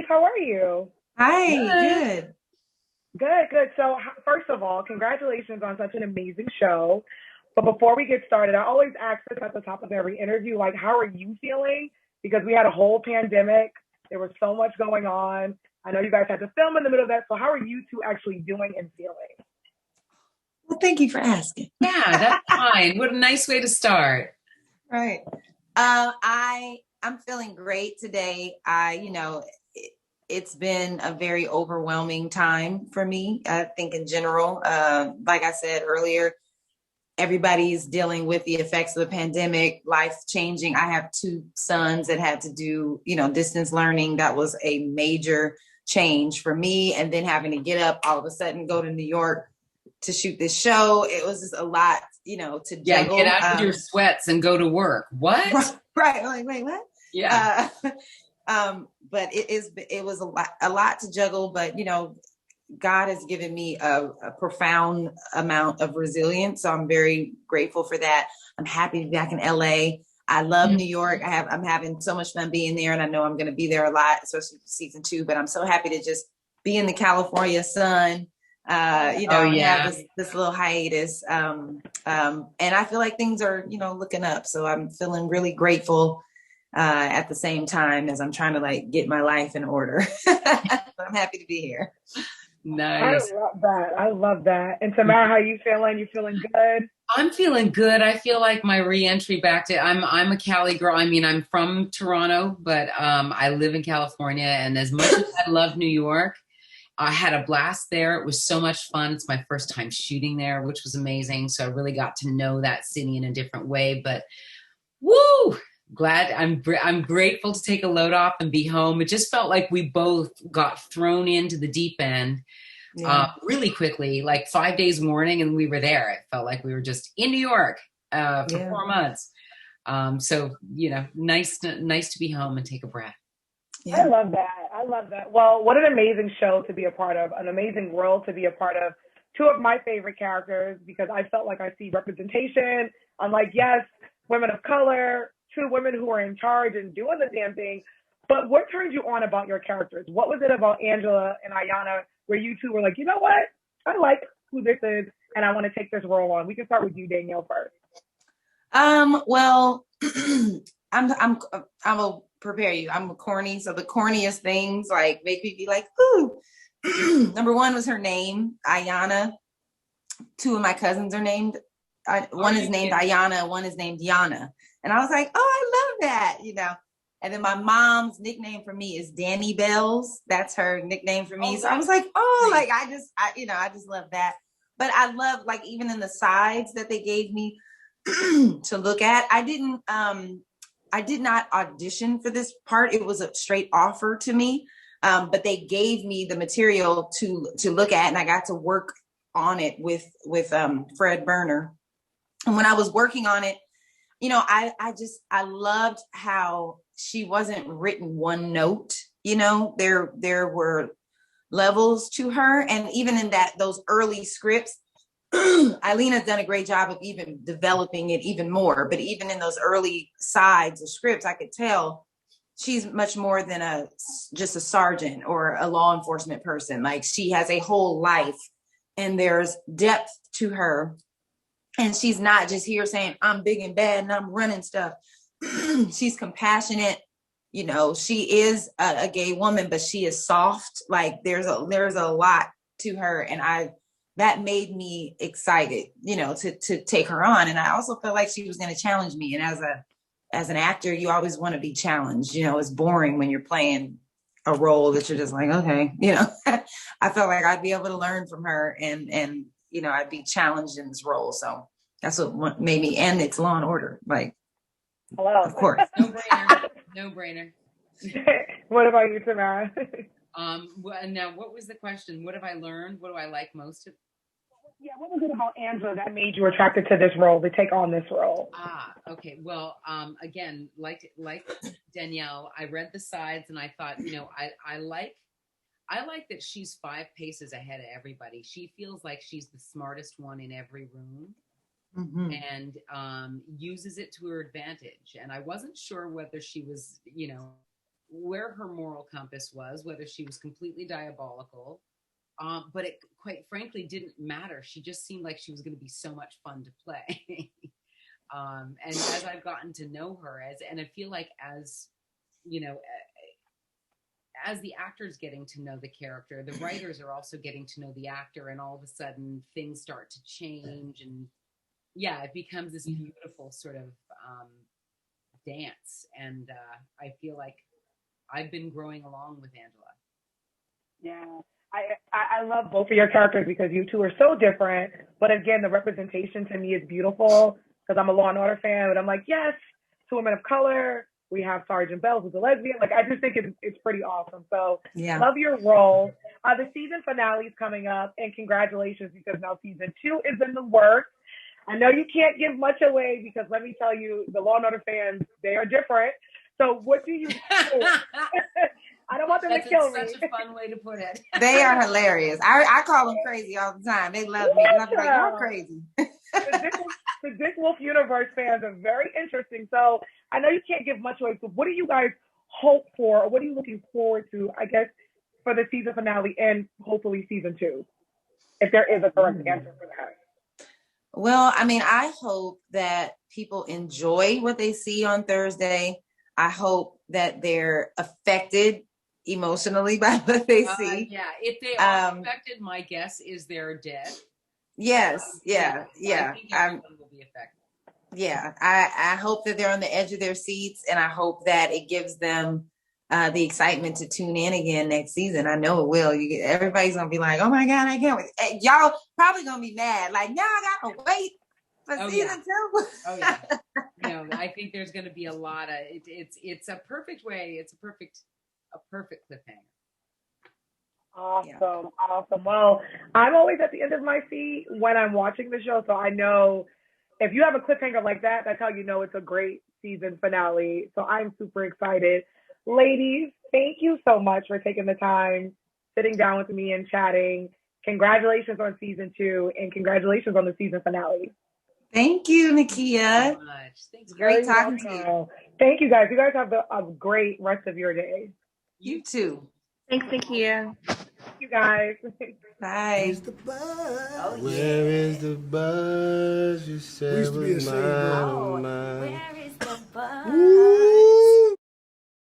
How are you? Hi, Good. good. Good, good. So, first of all, congratulations on such an amazing show. But before we get started, I always ask this at the top of every interview, like, how are you feeling? Because we had a whole pandemic. There was so much going on. I know you guys had to film in the middle of that. So, how are you two actually doing and feeling? Well, thank you for asking. Yeah, that's fine. What a nice way to start. Right. I'm feeling great today. It's been a very overwhelming time for me. I think in general, like I said earlier, everybody's dealing with the effects of the pandemic, life changing. I have two sons that had to do, distance learning. That was a major change for me. And then having to get up all of a sudden, go to New York to shoot this show. It was just a lot, to Yeah, juggle. get out of your sweats and go to work. What? Right. I'm like, wait, what? Yeah. But it was a lot to juggle, but God has given me a profound amount of resilience. So I'm very grateful for that. I'm happy to be back in LA. I love New York. I'm having so much fun being there, and I know I'm going to be there a lot, especially for season 2, but I'm so happy to just be in the California sun, Oh and have yeah. this little hiatus. And I feel like things are, looking up. So I'm feeling really grateful at the same time as I'm trying to like get my life in order. But I'm happy to be here. I Nice. love that. I love that. And Tamara, how you feeling? You feeling good? I'm feeling good. I feel like my re-entry back to I'm a Cali girl. I mean, I'm from Toronto, but I live in California, and as much as I love New York, I had a blast there. It was so much fun. It's my first time shooting there, which was amazing. So I really got to know that city in a different way. But woo! Glad I'm grateful to take a load off and be home. It just felt like we both got thrown into the deep end really quickly, like 5 days warning, and we were there. It felt like we were just in New York for 4 months. So nice to be home and take a breath. I Yeah. love that. I love that. Well, what an amazing show to be a part of, an amazing world to be a part of. Two of my favorite characters because I felt like I see representation. I'm like, yes, women of color, two women who are in charge and doing the damn thing. But what turned you on about your characters? What was it about Angela and Ayanna where you two were like, you know what? I like who this is and I want to take this role on. We can start with you, Danielle, first. Well, I'm gonna prepare you. I'm corny, so the corniest things like make me be like, ooh. Number one was her name, Ayanna. Two of my cousins are named. One is named Ayanna, one is named Yana, and I was like, oh, I love that. And then my mom's nickname for me is Danny Bells. That's her nickname for me. So I was like, oh, like I just love that. But I love like even in the sides that they gave me to look at. I did not audition for this part. It was a straight offer to me. But they gave me the material to look at, and I got to work on it with Fred Berner. And when I was working on it, I loved how she wasn't written one note. There were levels to her, and even in those early scripts, Eileen has done a great job of even developing it even more. But even in those early sides of scripts, I could tell she's much more than just a sergeant or a law enforcement person. Like she has a whole life, and there's depth to her. And she's not just here saying, I'm big and bad and I'm running stuff. She's compassionate. She is a gay woman, but she is soft. Like there's a lot to her. And that made me excited, to take her on. And I also felt like she was going to challenge me. And as an actor, you always want to be challenged. It's boring when you're playing a role that you're just like, okay, I felt like I'd be able to learn from her and I'd be challenged in this role. So that's what made me, and it's Law and Order. Like, Hello. of course. No brainer. What about you, Tamara? Now what was the question? What have I learned? What do I like most? Yeah, what was it about Angela that made you attracted to this role, to take on this role? Okay. Well, again, like Danielle, I read the sides and I thought, I like that she's 5 paces ahead of everybody. She feels like she's the smartest one in every room. Mm-hmm. And uses it to her advantage. And I wasn't sure whether she was, where her moral compass was, whether she was completely diabolical. But it, quite frankly, didn't matter. She just seemed like she was going to be so much fun to play. And as I've gotten to know her, and I feel like as, you know, as the actor's getting to know the character, the writers are also getting to know the actor, and all of a sudden things start to change, and yeah, it becomes this beautiful sort of dance. And I feel like I've been growing along with Angela. Yeah. I love both of your characters because you two are so different. But again, the representation to me is beautiful because I'm a Law and Order fan. And I'm like, yes, two women of color. We have Sergeant Bell, who's a lesbian. Like, I just think it's pretty awesome. So Yeah. love your role. The season finale is coming up. And congratulations, because now season 2 is in the works. I know you can't give much away because let me tell you, the Law and Order fans, they are different. So what do you think? I don't want them to kill me. That's such a fun way to put it. They are hilarious. I call them crazy all the time. They love me. I'm like, you're crazy. The Dick Wolf universe fans are very interesting. So I know you can't give much away. So what do you guys hope for, or what are you looking forward to, I guess, for the season finale and hopefully season 2, if there is a correct answer for that? Well, I mean, I hope that people enjoy what they see on Thursday. I hope that they're affected emotionally by what they see. Yeah, if they are affected, my guess is they're dead. Yes, yeah. I think everyone will be affected. Yeah, I hope that they're on the edge of their seats, and I hope that it gives them the excitement to tune in again next season. I know it will. Everybody's gonna be like, "Oh my God, I can't wait!" Y'all probably gonna be mad, like, "Now I gotta wait for season 2." Oh yeah. I think there's gonna be a lot of it's a perfect way. It's a perfect cliffhanger. Awesome. Well, I'm always at the end of my seat when I'm watching the show, so I know if you have a cliffhanger like that, that's how you know it's a great season finale. So I'm super excited. Ladies, thank you so much for taking the time, sitting down with me and chatting. Congratulations on season 2, and congratulations on the season finale. Thank you, Nakia. Thank you so much. Thanks. Great talking to you. Thank you, guys. You guys have a great rest of your day. You too. Thanks, Nakia. Thank you, guys. Bye. Where's the buzz? Oh, Where is the buzz? You said was mine. Where is the buzz? Ooh.